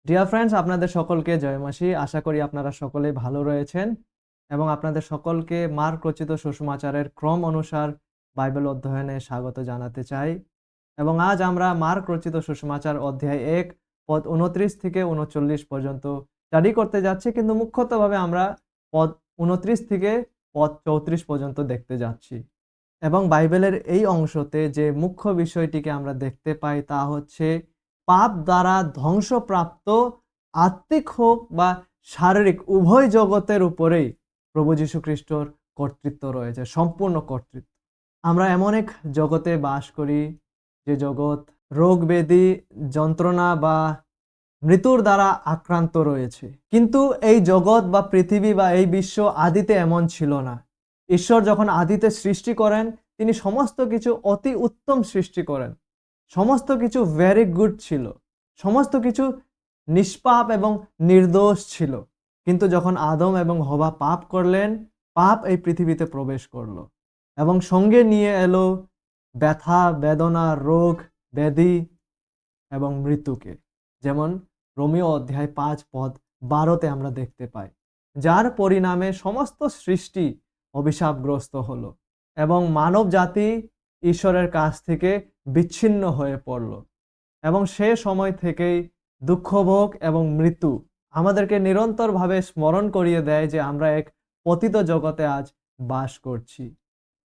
Dear friends, আপনাদের সকলকে জয়মাসি। আশা করি আপনারা সকলেই ভালো রয়েছেন এবং আপনাদের সকলকে মার্ক রচিত সুসমাচারের ক্রম অনুসার বাইবেল অধ্যয়নে স্বাগত জানাতে চাই। এবং আজ আমরা মার্ক রচিত সুসমাচার অধ্যায় 1 পদ 29 থেকে 39 পর্যন্ত স্টাডি করতে যাচ্ছি, কিন্তু মুখ্যতভাবে আমরা পদ 29 থেকে পদ 34 পর্যন্ত দেখতে যাচ্ছি। এবং বাইবেলের এই অংশতে যে মুখ্য বিষয়টিকে আমরা দেখতে পাই তা হচ্ছে পাপ দ্বারা ধ্বংসপ্রাপ্ত আত্মিক হোক বা শারীরিক উভয় জগতের উপরেই প্রভু যীশু খ্রিস্টর কর্তৃত্ব রয়েছে, সম্পূর্ণ কর্তৃত্ব। আমরা এমন এক জগতে বাস করি যে জগৎ রোগ ব্যাধি যন্ত্রণা বা মৃত্যুর দ্বারা আক্রান্ত রয়েছে, কিন্তু এই জগৎ বা পৃথিবী বা এই বিশ্ব আদিতে এমন ছিল না। ঈশ্বর যখন আদিতে সৃষ্টি করেন, তিনি সমস্ত কিছু অতি উত্তম সৃষ্টি করেন। সমস্ত কিছু ভেরি গুড ছিল, সমস্ত কিছু নিষ্পাপ এবং নির্দোষ ছিল। কিন্তু যখন আদম এবং হওয়া পাপ করলেন, পাপ এই পৃথিবীতে প্রবেশ করলো এবং সঙ্গে নিয়ে এলো ব্যথা বেদনা, রোগ ব্যাধি এবং মৃত্যুকে, যেমন রোমীয় অধ্যায় 5 পদ 12তে আমরা দেখতে পাই, যার পরিণামে সমস্ত সৃষ্টি অভিশাপগ্রস্ত হলো এবং মানব জাতি ঈশ্বরের কাছ থেকে বিচ্ছিন্ন হয়ে পড়ল। এবং সে সময় থেকেই দুঃখভোগ এবং মৃত্যু আমাদেরকে নিরন্তরভাবে স্মরণ করিয়ে দেয় যে আমরা এক পতিত জগতে আজ বাস করছি।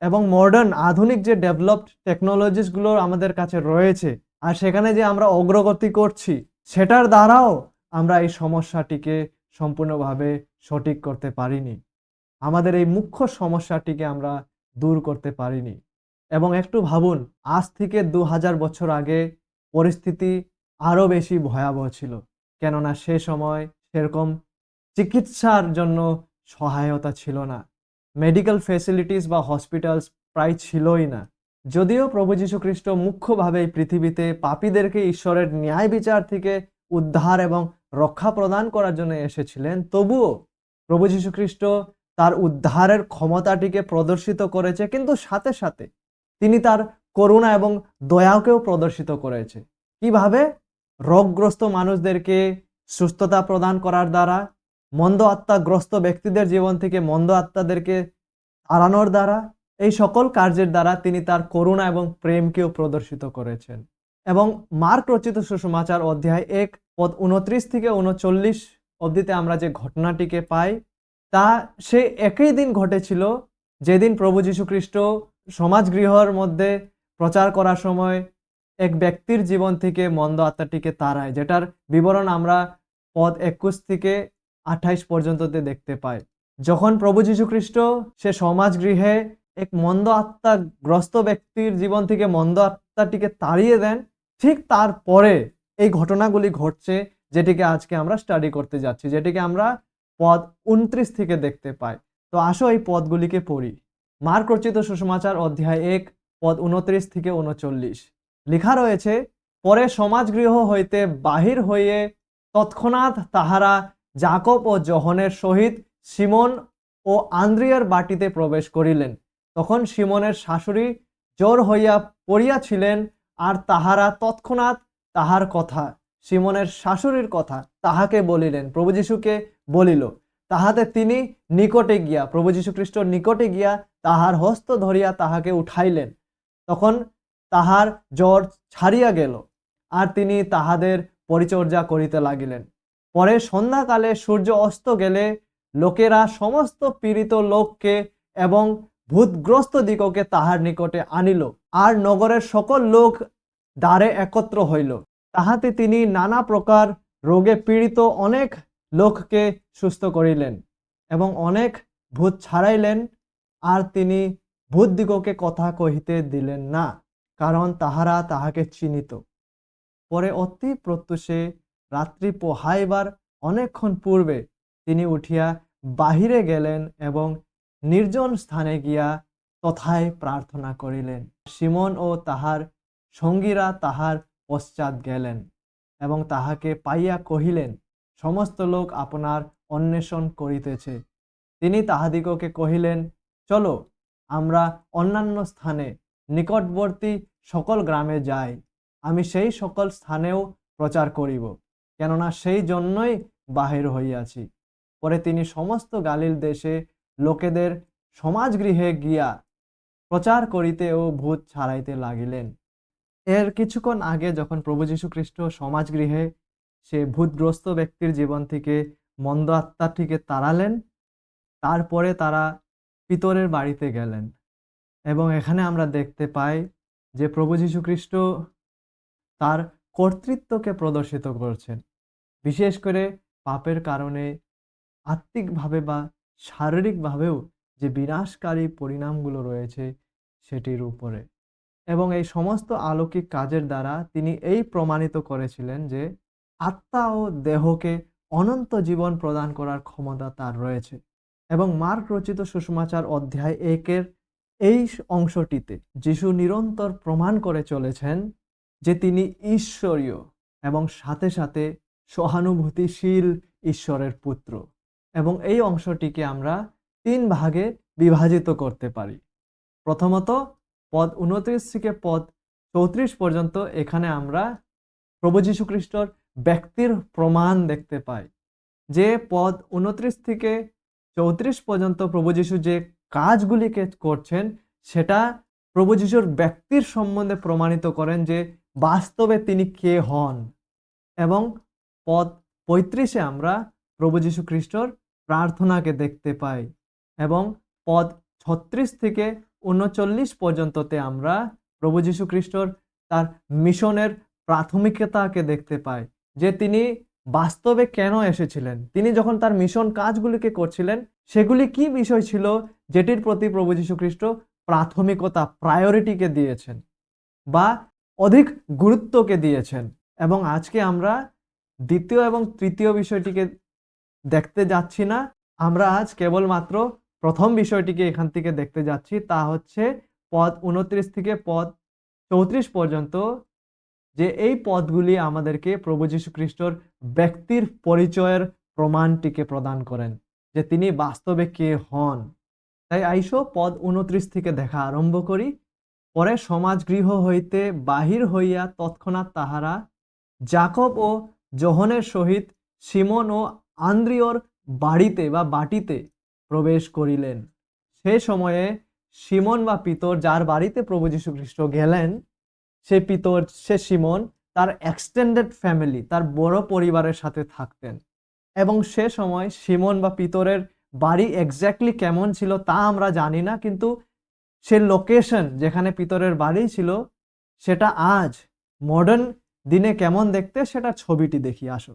এবং মডার্ন আধুনিক যে ডেভেলপড টেকনোলজিসগুলো আমাদের কাছে রয়েছে, আর সেখানে যে আমরা অগ্রগতি করছি, সেটার দ্বারাও আমরা এই সমস্যাটিকে সম্পূর্ণভাবে সঠিক করতে পারিনি। আমাদের এই মুখ্য সমস্যাটিকে আমরা দূর করতে পারিনি। এবং একটু ভাবুন, আজ থেকে 2000 বছর আগে পরিস্থিতি আরো বেশি ভয়াবহ ছিল, কেননা সে সময় সেরকম চিকিৎসার জন্য সহায়তা ছিল না। মেডিকেল ফ্যাসিলিটিস বা হসপিটালস প্রায় ছিলই না। যদিও প্রভু যীশু খ্রিস্ট মুখ্যভাবে এই পৃথিবীতে পাপীদেরকে ঈশ্বরের ন্যায় বিচার থেকে উদ্ধার এবং রক্ষা প্রদান করার জন্য এসেছিলেন, তবুও প্রভু যীশু খ্রিস্ট তার উদ্ধারের ক্ষমতাটিকে প্রদর্শিত করেছে, কিন্তু সাথে সাথে তিনি তার করুণা এবং দয়াকেও প্রদর্শিত করেছে। কিভাবে? রোগগ্রস্ত মানুষদেরকে সুস্থতা প্রদান করার দ্বারা, মন্দ আত্মাগ্রস্ত ব্যক্তিদের জীবন থেকে মন্দ আত্মাদেরকে তাড়ানোর দ্বারা, এই সকল কার্যের দ্বারা তিনি তার করুণা এবং প্রেমকেও প্রদর্শিত করেছেন। এবং মার্ক রচিত সুসমাচার অধ্যায় 1 পদ 29 থেকে 39 অবধিতে আমরা যে ঘটনাটিকে পাই, তা সে একই দিন ঘটেছিল যেদিন প্রভু যীশু খ্রিস্ট সমাজগৃহের মধ্যে প্রচার করার সময় এক ব্যক্তির জীবন থেকে মন্দ আত্মাটিকে তাড়ায়, যেটার বিবরণ আমরা পদ 21 থেকে 28 পর্যন্ততে দেখতে পাই। যখন প্রভু যীশু খ্রিস্ট সে সমাজগৃহে এক মন্দ আত্মাগ্রস্ত ব্যক্তির জীবন থেকে মন্দ আত্মাটিকে তাড়িয়ে দেন, ঠিক তারপরে এই ঘটনাগুলি ঘটছে যেটিকে আজকে আমরা স্টাডি করতে যাচ্ছি, যেটিকে আমরা পদ 29 থেকে দেখতে পাই। তো আসো এই পদগুলিকে পড়ি। মার্ক রচিত সুসমাচার অধ্যায় 1 পদ 29 থেকে 39 লেখা রয়েছে, পরে সমাজগৃহ হইতে বাহির হইয়ে তৎক্ষণাৎ তাহারা যাকব ও যোহনের সহিত সিমন ও আন্দ্রিয়ার বাটিতে প্রবেশ করিলেন। তখন সিমনের শাশুড়ি জ্বর হইয়া পড়িয়াছিলেন, আর তাহারা তৎক্ষণাৎ তাহার কথা, সিমনের শাশুড়ির কথা তাহাকে বলিলেন, প্রভু যীশুকে বলিল। তাহাতে তিনি নিকটে গিয়া, প্রভু যীশু খ্রিস্টর নিকটে গিয়া তাহার হস্ত ধরিয়া তাহাকে উঠাইলেন। তখন তাহার জ্বর ছাড়িয়া গেল, আর তিনি তাহাদের পরিচর্যা করিতে লাগিলেন। পরে সন্ধ্যাকালে সূর্য অস্ত গেলে লোকেরা সমস্ত পীড়িত লোককে এবং ভূতগ্রস্ত দিগকে তাহার নিকটে আনিল, আর নগরের সকল লোক দ্বারে একত্র হইল। তাহাতে তিনি নানা প্রকার রোগে পীড়িত অনেক লোককে সুস্থ করিলেন এবং অনেক ভূত ছাড়াইলেন, আর তিনি ভূতদিগকে কথা কহিতে দিলেন না, কারণ তাহারা তাহাকে চিনিত। পরে অতি প্রত্যুষে রাত্রি পোহাইবার অনেকক্ষণ পূর্বে তিনি উঠিয়া বাহিরে গেলেন এবং নির্জন স্থানে গিয়া তথায় প্রার্থনা করিলেন। সিমন ও তাহার সঙ্গীরা তাহার পশ্চাৎ গেলেন এবং তাহাকে পাইয়া কহিলেন, সমস্ত লোক আপনার অন্বেষণ করিতেছে। তিনি তাহাদিগকে কহিলেন, চলো, আমরা অন্যান্য স্থানে নিকটবর্তী সকল গ্রামে যাই, আমি সেই সকল স্থানেও প্রচার করিব, কেননা সেই জন্যই বাহির হইয়াছি। পরে তিনি সমস্ত গালিল দেশে লোকেদের সমাজগৃহে গিয়া প্রচার করিতে ও ভূত ছাড়াইতে লাগিলেন। এর কিছুক্ষণ আগে যখন প্রভু যীশু খ্রিস্ট সমাজগৃহে সে ভূতগ্রস্ত ব্যক্তির জীবন থেকে মন্দ আত্মাটিকে তাড়ালেন, তারপরে তারা পিতরের বাড়িতে গেলেন এবং এখানে আমরা দেখতে পাই যে প্রভু যীশু খ্রিস্ট তার কর্তৃত্বকে প্রদর্শিত করছেন, বিশেষ করে পাপের কারণে আত্মিকভাবে বা শারীরিকভাবেও যে বিনাশকারী পরিণামগুলো রয়েছে সেটির উপরে। এবং এই সমস্ত অলৌকিক কাজের দ্বারা তিনি এই প্রমাণিত করেছিলেন যে আত্মা ও দেহকে অনন্ত জীবন প্রদান করার ক্ষমতা তার রয়েছে। এবং মার্ক রচিত সুসমাচার অধ্যায় 1-এর এই অংশটিতে যিশু নিরন্তর প্রমাণ করে চলেছেন যে তিনি ঈশ্বরীয় এবং সাথে সাথে সহানুভূতিশীল ঈশ্বরের পুত্র। এবং এই অংশটিকে আমরা 3 ভাগে বিভাজিত করতে পারি। প্রথমত পদ 29 থেকে পদ 34 পর্যন্ত এখানে আমরা প্রভু যীশু খ্রিস্টর ব্যক্তির প্রমাণ দেখতে পাই। যে পদ 29 থেকে 34 পর্যন্ত প্রভু যীশু যে কাজগুলিকে করছেন সেটা প্রভু যীশুর ব্যক্তির সম্বন্ধে প্রমাণিত করেন যে বাস্তবে তিনি কে হন। এবং পদ 35-এ আমরা প্রভু যীশু খ্রিস্টর প্রার্থনাকে দেখতে পাই এবং পদ 36 থেকে 39 পর্যন্ততে আমরা প্রভু যীশু খ্রিস্টর তার মিশনের প্রাথমিকতাকে দেখতে পাই যে তিনি বাস্তবে কেন এসেছিলেন, তিনি যখন তার মিশন কাজগুলিকে করছিলেন সেগুলি কি বিষয় ছিল যেটির প্রতি প্রভু যীশু খ্রিস্ট প্রাথমিকতা প্রায়োরিটিকে দিয়েছেন বা অধিক গুরুত্বকে দিয়েছেন। এবং আজকে আমরা দ্বিতীয় এবং তৃতীয় বিষয়টিকে দেখতে যাচ্ছি না, আমরা আজ কেবলমাত্র প্রথম বিষয়টিকে এখান থেকে দেখতে যাচ্ছি, তা হচ্ছে পদ 29 থেকে পদ 34 পর্যন্ত যে এই পদগুলি আমাদেরকে প্রভু যীশু খ্রিস্টর ব্যক্তির পরিচয়ের প্রমাণটিকে প্রদান করেন যে তিনি বাস্তবে কে হন। তাই আইসো পদ 29 থেকে দেখা আরম্ভ করি। পরে সমাজগৃহ হইতে বাহির হইয়া তৎক্ষণাৎ তাহারা যাকব ও যোহনের সহিত সিমন ও আন্দ্রিয়র বাড়িতে বা বাটিতে প্রবেশ করিলেন। সে সময়ে সিমন বা পিতর, যার বাড়িতে প্রভু যীশু খ্রিস্ট গেলেন, সে সিমন তার এক্সটেন্ডেড ফ্যামিলি, তার বড় পরিবারের সাথে থাকতেন। এবং সে সময় সিমন বা পিতরের বাড়ি এক্স্যাক্টলি কেমন ছিল তা আমরা জানি না, কিন্তু সে লোকেশন যেখানে পিতরের বাড়ি ছিল সেটা আজ মডার্ন দিনে কেমন দেখতে সেটা ছবিটি দেখি আসো।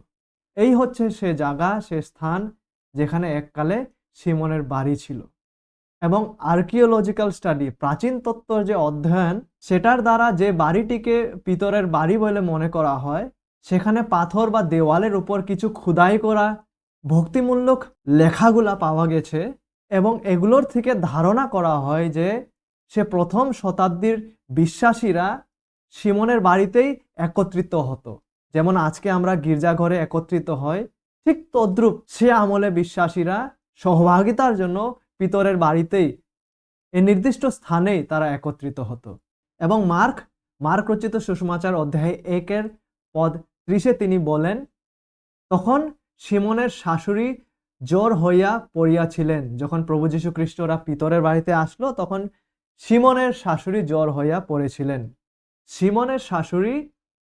এই হচ্ছে সে জায়গা, সে স্থান যেখানে এককালে সিমনের বাড়ি ছিল। এবং আর্কিওলজিক্যাল স্টাডি, প্রাচীন তত্ত্বর যে অধ্যয়ন, সেটার দ্বারা যে বাড়িটিকে পিতরের বাড়ি বলে মনে করা হয় সেখানে পাথর বা দেওয়ালের উপর কিছু খোদাই করা ভক্তিমূলক লেখাগুলা পাওয়া গেছে এবং এগুলোর থেকে ধারণা করা হয় যে সে প্রথম শতাব্দীর বিশ্বাসীরা সিমনের বাড়িতেই একত্রিত হতো। যেমন আজকে আমরা গির্জাঘরে একত্রিত হই, ঠিক তদ্রূপ সে আমলে বিশ্বাসীরা সহভাগিতার জন্য পিতরের বাড়িতেই এই নির্দিষ্ট স্থানেই তারা একত্রিত হতো। এবং মার্ক রচিত সুসমাচার অধ্যায় 1-এর পদ 30-এ তিনি বলেন, তখন সিমনের শাশুড়ি জ্বর হইয়া পড়িয়াছিলেন। যখন প্রভু যীশু খ্রিস্টরা পিতরের বাড়িতে আসলো তখন সিমনের শাশুড়ি জ্বর হইয়া পড়েছিলেন। সিমনের শাশুড়ি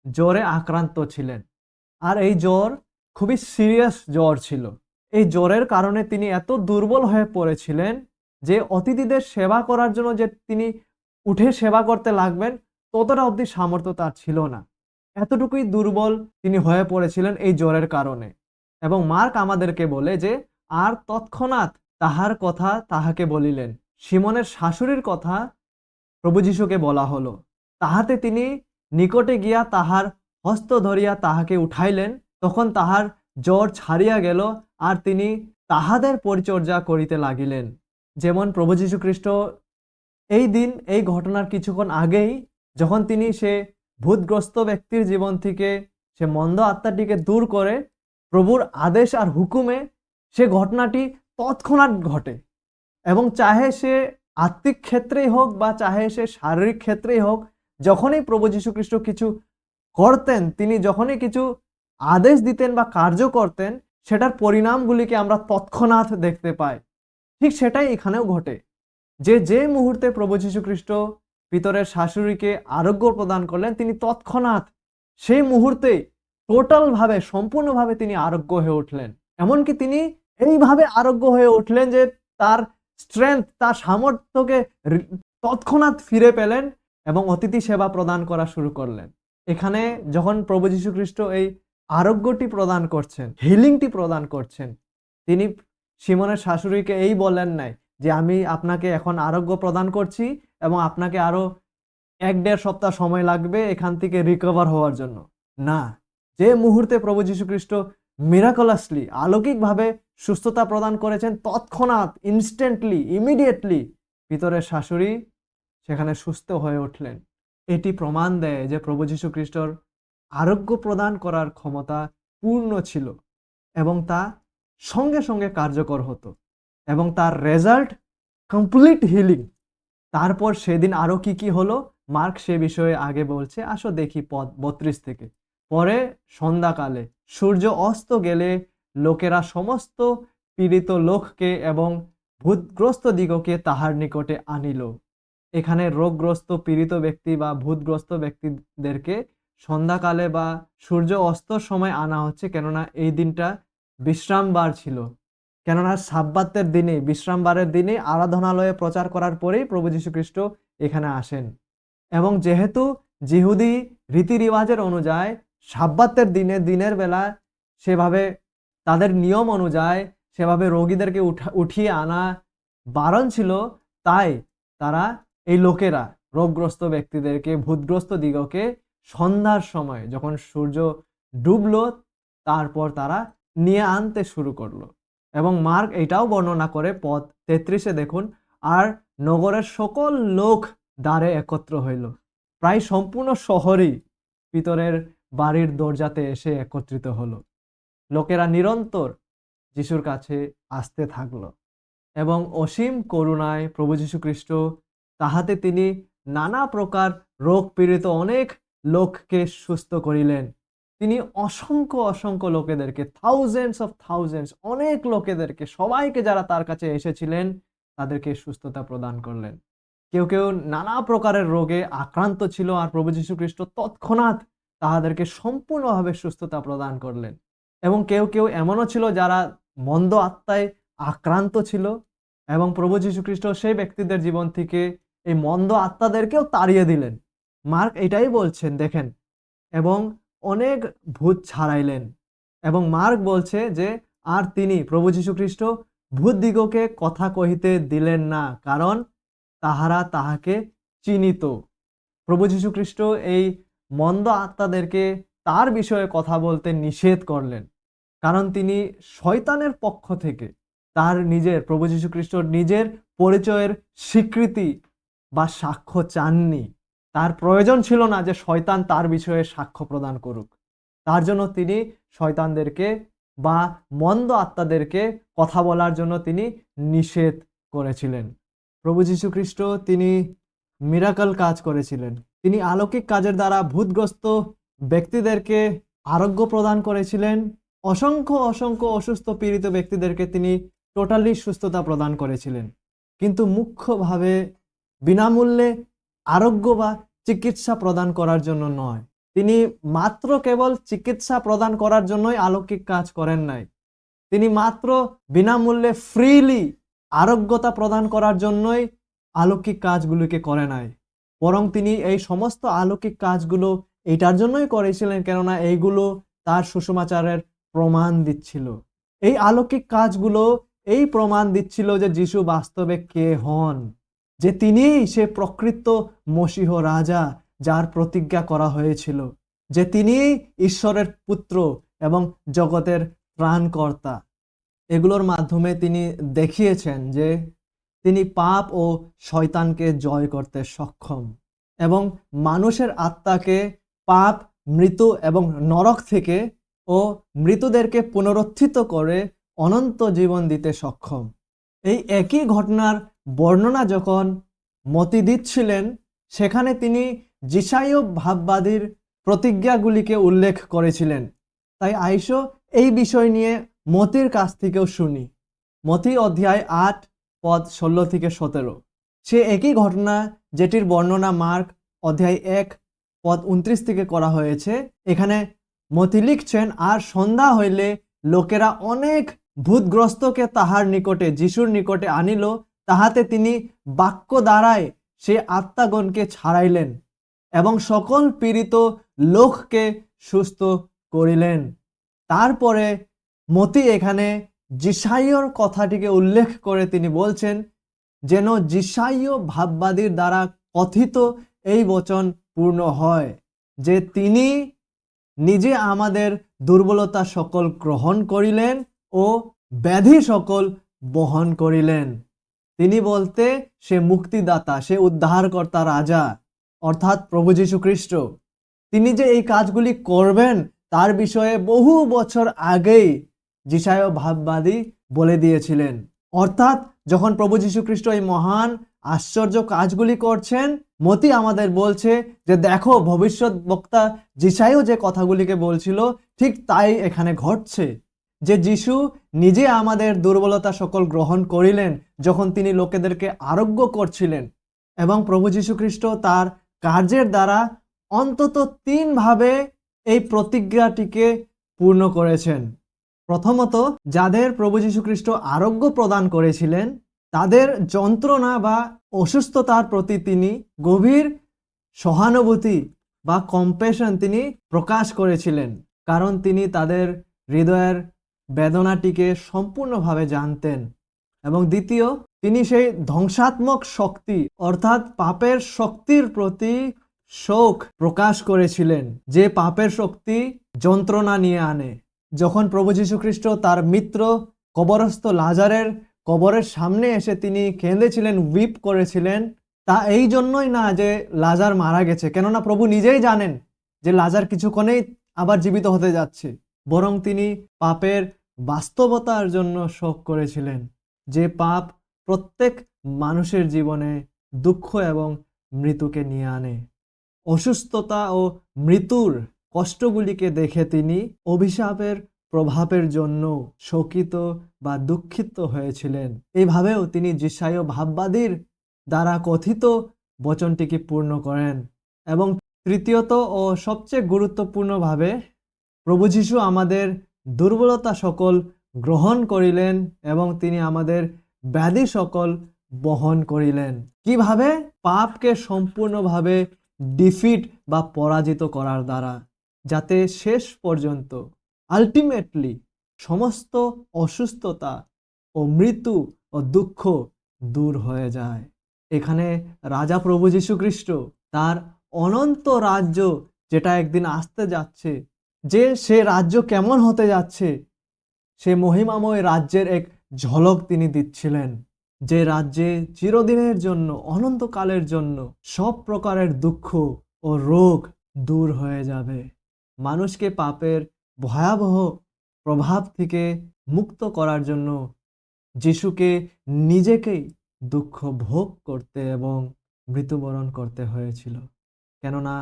জ্বরে আক্রান্ত ছিলেন আর এই জ্বর খুবই সিরিয়াস জ্বর ছিল। এই জ্বরের কারণে তিনি এত দুর্বল হয়ে পড়েছিলেন যে অতিথিদের সেবা করার জন্য যে তিনি উঠে সেবা করতে লাগবেন ততটা অবধি সামর্থ্য তার ছিল না। এতটুকুই দুর্বল তিনি হয়ে পড়েছিলেন এই জ্বরের কারণে। এবং মার্ক আমাদেরকে বলে যে আর তৎক্ষণাৎ তাহার কথা তাহাকে বলিলেন। সিমনের শাশুড়ির কথা প্রভু যীশুকে বলা হলো। তাহাতে তিনি নিকটে গিয়া তাহার হস্ত ধরিয়া তাহাকে উঠাইলেন। তখন তাহার জ্বর ছাড়িয়া গেল আর তিনি তাহাদের পরিচর্যা করিতে লাগিলেন। যেমন প্রভু যীশু খ্রিস্ট এই ঘটনার কিছুক্ষণ আগেই যখন তিনি সে ভূতগ্রস্ত ব্যক্তির জীবন থেকে সে মন্দ আত্মাটিকে দূর করে প্রভুর আদেশ আর হুকুমে সে ঘটনাটি তৎক্ষণাৎ ঘটে। এবং চাহে সে আত্মিক ক্ষেত্রেই হোক বা চাহে সে শারীরিক ক্ষেত্রেই হোক, যখনই প্রভু যীশু খ্রিস্ট কিছু করতেন, তিনি যখনই কিছু আদেশ দিতেন বা কার্য করতেন, সেটার পরিণামগুলিকে আমরা তৎক্ষণাৎ দেখতে পাই। ঠিক সেটাই এখানেও ঘটে, যে মুহূর্তে প্রভু যীশু খ্রিস্ট পিতরের শাশুড়িকে আরোগ্য প্রদান করলেন, তিনি তৎক্ষণাৎ সেই মুহূর্তেই টোটালভাবে, সম্পূর্ণভাবে তিনি আরোগ্য হয়ে উঠলেন। এমনকি তিনি এইভাবে আরোগ্য হয়ে উঠলেন যে তার স্ট্রেংথ, তার সামর্থ্যকে তৎক্ষণাৎ ফিরে পেলেন এবং অতিথি সেবা প্রদান করা শুরু করলেন। এখানে যখন প্রভু যীশু খ্রিস্ট এই আরোগ্যটি প্রদান করছেন, হিলিংটি প্রদান করছেন, তিনি সিমনের শাশুড়িকে এই বলেন নাই যে আমি আপনাকে এখন আরোগ্য প্রদান করছি এবং আপনাকে আরো ১-১.৫ সপ্তাহ সময় লাগবে এখান থেকে রিকভার হওয়ার জন্য। না, যে মুহূর্তে প্রভু যীশু খ্রিস্ট মিরাকলাসলি, অলৌকিকভাবে সুস্থতা প্রদান করেছেন, তৎক্ষণাৎ, ইনস্ট্যান্টলি, ইমিডিয়েটলি পিতরের শাশুড়ি সেখানে সুস্থ হয়ে উঠলেন। এটি প্রমাণ দেয় যে প্রভু যীশু খ্রিস্টর আরোগ্য প্রদান করার ক্ষমতা পূর্ণ ছিল এবং তা সঙ্গে সঙ্গে কার্যকর হতো এবং তার রেজাল্ট কমপ্লিট হিলিং। তারপর সেদিন আরো কি হলো, মার্ক সে বিষয়ে আগে বলছে। আসো দেখি পদ 32 থেকে। পরে সন্ধ্যাকালে সূর্য অস্ত গেলে লোকেরা সমস্ত পীড়িত লোককে এবং ভূতগ্রস্ত দিগকে তাহার নিকটে আনিল। এখানে রোগগ্রস্ত, পীড়িত ব্যক্তি বা ভূতগ্রস্ত ব্যক্তিদেরকে সন্ধ্যাকালে বা সূর্য অস্তর সময় আনা হচ্ছে, কেননা এই দিনটা বিশ্রামবার ছিল। কেননা সাব্বাতের দিনে, বিশ্রামবারের দিনে আরাধনালয়ে প্রচার করার পরেই প্রভু যীশু খ্রিস্ট এখানে আসেন এবং যেহেতু যিহুদি রীতিরিওয়াজের অনুযায়ী সাব্বাতের দিনে, দিনের বেলা সেভাবে তাদের নিয়ম অনুযায়ী সেভাবে রোগীদেরকে উঠিয়ে আনা বারণ ছিল, তাই তারা এই লোকেরা রোগগ্রস্ত ব্যক্তিদেরকে, ভূতগ্রস্ত দিগকে সন্ধ্যার সময় যখন সূর্য ডুবলো তারপর তারা নিয়ে আনতে শুরু করলো। এবং মার্ক এটাও বর্ণনা করে পদ 33-এ দেখুন, আর নগরের সকল লোক দ্বারে একত্র হইল। প্রায় সম্পূর্ণ শহরই পিতরের বাড়ির দরজাতে এসে একত্রিত হলো। লোকেরা নিরন্তর যিশুর কাছে আসতে থাকলো এবং অসীম করুণায় প্রভু যীশু খ্রিস্ট তাহাতে তিনি নানা প্রকার রোগ পীড়িত অনেক লোককে সুস্থ করিলেন। তিনি অসংখ্য অসংখ্য লোকেদেরকে, থাউজেন্ডস, অনেক লোকেদেরকে, সবাইকে যারা তার কাছে এসেছিলেন তাদেরকে সুস্থতা প্রদান করলেন। কেউ কেউ নানা প্রকারের রোগে আক্রান্ত ছিল, আর প্রভু যীশু খ্রিস্ট তৎক্ষণাৎ তাহাদেরকে সম্পূর্ণভাবে সুস্থতা প্রদান করলেন। এবং কেউ কেউ এমনও ছিল যারা মন্দ আত্মায় আক্রান্ত ছিল এবং প্রভু যীশু খ্রিস্ট সেই ব্যক্তিদের জীবন থেকে এই মন্দ আত্মাদেরকেও তাড়িয়ে দিলেন। মার্ক এটাই বলছেন, দেখেন, এবং অনেক ভূত ছাড়াইলেন। এবং মার্ক বলছে যে আর তিনি প্রভু যীশু খ্রিস্ট ভূতদিগকে কথা কহিতে দিলেন না, কারণ তাহারা তাহাকে চিনিত। প্রভু যীশু খ্রিস্ট এই মন্দ আত্মাদেরকে তার বিষয়ে কথা বলতে নিষেধ করলেন, কারণ তিনি শয়তানের পক্ষ থেকে তার নিজের, প্রভু যীশু খ্রিস্টর নিজের পরিচয়ের স্বীকৃতি বা সাক্ষ্য চাননি। তার প্রয়োজন ছিল না যে শয়তান তার বিষয়ে সাক্ষ্য প্রদান করুক। তার জন্য তিনি শয়তানদেরকে বা মন্দ আত্মাদেরকে কথা বলার জন্য তিনি নিষেধ করেছিলেন। প্রভু যীশু খ্রিস্ট তিনি মিরাকল কাজ করেছিলেন। তিনি অলৌকিক কাজের দ্বারা ভূতগ্রস্ত ব্যক্তিদেরকে আরোগ্য প্রদান করেছিলেন। অসংখ্য অসংখ্য অসুস্থ পীড়িত ব্যক্তিদেরকে তিনি টোটালি সুস্থতা প্রদান করেছিলেন, কিন্তু মুখ্যভাবে বিনামূল্যে আরোগ্য বা চিকিৎসা প্রদান করার জন্য নয়। তিনি মাত্র কেবল চিকিৎসা প্রদান করার জন্যই অলৌকিক কাজ করেন নাই। তিনি মাত্র বিনামূল্যে ফ্রিলি আরোগ্যতা প্রদান করার জন্যই অলৌকিক কাজগুলোকে করে নাই, বরং তিনি এই সমস্ত অলৌকিক কাজগুলো এইটার জন্যই করেছিলেন কেননা এইগুলো তার সুসমাচারের প্রমাণ দিচ্ছিল। এই অলৌকিক কাজগুলো এই প্রমাণ দিচ্ছিল যে যিশু বাস্তবে কে হন, যে তিনিই সে প্রকৃত মসীহ রাজা যার প্রতিজ্ঞা করা হয়েছিল, যে তিনিই ঈশ্বরের পুত্র এবং জগতের ত্রাণকর্তা। এগুলোর মাধ্যমে তিনি দেখিয়েছেন যে তিনি পাপ ও শয়তানকে জয় করতে সক্ষম এবং মানুষের আত্মাকে পাপ, মৃত্যু এবং নরক থেকে ও মৃতদেরকে পুনরুত্থিত করে অনন্ত জীবন দিতে সক্ষম। এই একই ঘটনার বর্ণনা যখন মতি দিচ্ছিলেন, সেখানে তিনি যিশায় ভাববাদীর প্রতিজ্ঞাগুলিকে উল্লেখ করেছিলেন তাই আইসো এই বিষয় নিয়ে মতির কাছ থেকেও শুনি। মতি অধ্যায় 8 পদ 16 থেকে 17। সে একই ঘটনা যেটির বর্ণনা মার্ক অধ্যায় 1 পদ 29 থেকে করা হয়েছে। এখানে মতি লিখছেন, আর সন্ধ্যা হইলে লোকেরা অনেক ভূতগ্রস্তকে তাহার নিকটে, যিশুর নিকটে আনিল, তাহাতে তিনি বাক্য দ্বারায় সে আত্মাগণকে ছাড়াইলেন এবং সকল পীড়িত লোককে সুস্থ করিলেন। তারপরে মতি এখানে যিশাইয়র কথাটিকে উল্লেখ করে তিনি বলছেন, যেন যিশাইয় ভাববাদীর দ্বারা কথিত এই বচন পূর্ণ হয় যে তিনি নিজে আমাদের দুর্বলতা সকল গ্রহণ করিলেন ও ব্যাধি সকল বহন করিলেন। তিনি বলতে সে মুক্তিদাতা, সে উদ্ধারকর্তা রাজা, অর্থাৎ প্রভু যীশু খ্রিস্ট। তিনি যে এই কাজগুলি করবেন তার বিষয়ে বহু বছর আগেই যিশায় ভাববাদী বলে দিয়েছিলেন। অর্থাৎ যখন প্রভু যীশু খ্রিস্ট এই মহান আশ্চর্য কাজগুলি করছেন, মতি আমাদের বলছে যে দেখো, ভবিষ্যৎ বক্তা যিশায়ও যে কথাগুলিকে বলছিল ঠিক তাই এখানে ঘটছে, যে যিশু নিজে আমাদের দুর্বলতা সকল গ্রহণ করিলেন যখন তিনি লোকেদেরকে আরোগ্য করছিলেন। এবং প্রভু যীশু খ্রিস্ট তার কার্যের দ্বারা অন্তত 3 ভাবে এই প্রতিজ্ঞাটিকে পূর্ণ করেছেন। প্রথমত, যাদের প্রভু যীশু খ্রিস্ট আরোগ্য প্রদান করেছিলেন তাদের যন্ত্রণা বা অসুস্থতার প্রতি তিনি গভীর সহানুভূতি বা কম্প্যাশন তিনি প্রকাশ করেছিলেন, কারণ তিনি তাদের হৃদয়ের বেদনাটিকে সম্পূর্ণভাবে জানতেন। এবং দ্বিতীয়, তিনি সেই ধ্বংসাত্মক শক্তি অর্থাৎ পাপের শক্তির প্রতি শোক প্রকাশ করেছিলেন, যে পাপের শক্তি যন্ত্রণা নিয়ে আনে। যখন প্রভু যীশু খ্রিস্ট তার মিত্র কবরস্থ লাজারের কবরের সামনে এসে তিনি কেঁদেছিলেন, উইপ করেছিলেন, তা এই জন্যই না যে লাজার মারা গেছে, কেননা প্রভু নিজেই জানেন যে লাজার কিছুক্ষণেই আবার জীবিত হতে যাচ্ছে, বরং তিনি পাপের বাস্তবতার জন্য শোক করেছিলেন, যে পাপ প্রত্যেক মানুষের জীবনে দুঃখ এবং মৃত্যুকে নিয়ে আনে। অসুস্থতা ও মৃত্যুর কষ্টগুলিকে দেখে তিনি অভিশাপের প্রভাবের জন্য শোকিত বা দুঃখিত হয়েছিলেন। এইভাবেও তিনি যিশায় ভাববাদীর দ্বারা কথিত বচনটিকে পূর্ণ করেন। এবং তৃতীয়ত ও সবচেয়ে গুরুত্বপূর্ণভাবে প্রভু যীশু আমাদের দুর্বলতা সকল গ্রহণ করিলেন এবং তিনি আমাদের ব্যাধি সকল বহন করিলেন। কিভাবে? পাপকে সম্পূর্ণভাবে ডিফিট বা পরাজিত করার দ্বারা, যাতে শেষ পর্যন্ত আলটিমেটলি সমস্ত অসুস্থতা ও মৃত্যু ও দুঃখ দূর হয়ে যায়। এখানে রাজা প্রভু যীশু খ্রিস্ট তার অনন্ত রাজ্য যেটা একদিন আসতে যাচ্ছে, যে সে রাজ্য কেমন হতে যাচ্ছে, সে মহিমাময় রাজ্যের এক ঝলক তিনি দিচ্ছিলেন, যে রাজ্যে চিরদিনের জন্য, অনন্তকালের জন্য সব প্রকারের দুঃখ ও রোগ দূর হয়ে যাবে। মানুষকে পাপের ভয়াবহ প্রভাব থেকে মুক্ত করার জন্য যিশুকে নিজেকেই দুঃখ ভোগ করতে এবং মৃত্যুবরণ করতে হয়েছিল, কেননা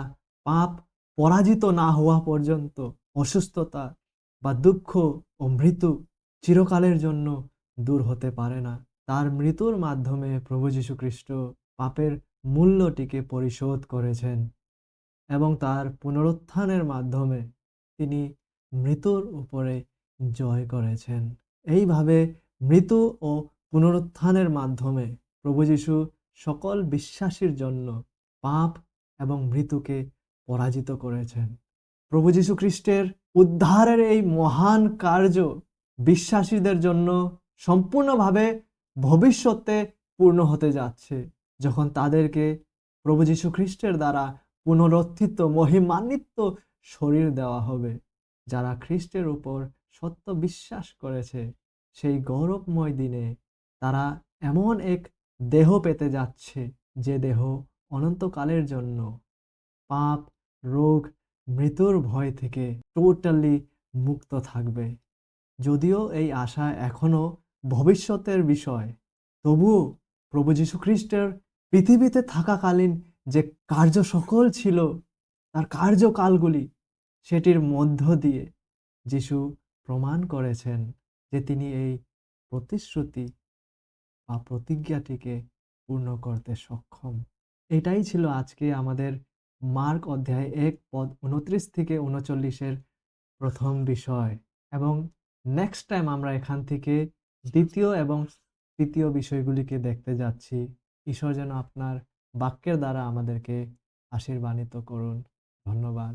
পাপ পরাজিত না হওয়া পর্যন্ত অসুস্থতা বা দুঃখ ও মৃত্যু চিরকালের জন্য দূর হতে পারে না। তার মৃত্যুর মাধ্যমে প্রভু যীশু খ্রিস্ট পাপের মূল্যটিকে পরিশোধ করেছেন এবং তার পুনরুত্থানের মাধ্যমে তিনি মৃত্যুর উপরে জয় করেছেন। এইভাবে মৃত্যু ও পুনরুত্থানের মাধ্যমে প্রভু যীশু সকল বিশ্বাসীর জন্য পাপ এবং মৃত্যুকে পরাজিত করেছেন। প্রভু যীশু খ্রিস্টের উদ্ধারের এই মহান কার্য বিশ্বাসীদের জন্য সম্পূর্ণভাবে ভবিষ্যতে পূর্ণ হতে যাচ্ছে, যখন তাদেরকে প্রভু যীশু খ্রিস্টের দ্বারা পুনরুত্থিত মহিমান্বিত শরীর দেওয়া হবে। যারা খ্রিস্টের উপর সত্য বিশ্বাস করেছে, সেই গৌরবময় দিনে তারা এমন এক দেহ পেতে যাচ্ছে, যে দেহ অনন্তকালের জন্য পাপ, রোগ, মৃত্যুর ভয় থেকে টোটালি মুক্ত থাকবে। যদিও এই আশা এখনো ভবিষ্যতের বিষয়, তবুও প্রভু যীশু খ্রিস্টের পৃথিবীতে থাকাকালীন যে কার্য সকল ছিল, তার কার্যকালগুলি, সেটির মধ্য দিয়ে যিশু প্রমাণ করেছেন যে তিনি এই প্রতিশ্রুতি বা প্রতিজ্ঞাটিকে পূর্ণ করতে সক্ষম। এটাই ছিল আজকে আমাদের মার্ক অধ্যায় ১ পদ ২৯ থেকে ৩৯ এর ১ম বিষয় এবং নেক্সট টাইম আমরা এখান থেকে ২য় এবং ৩য় বিষয়গুলিকে দেখতে যাচ্ছি। ঈশ্বর যেন আপনার বাক্যের দ্বারা আমাদেরকে আশীর্বাদিত করুন। ধন্যবাদ।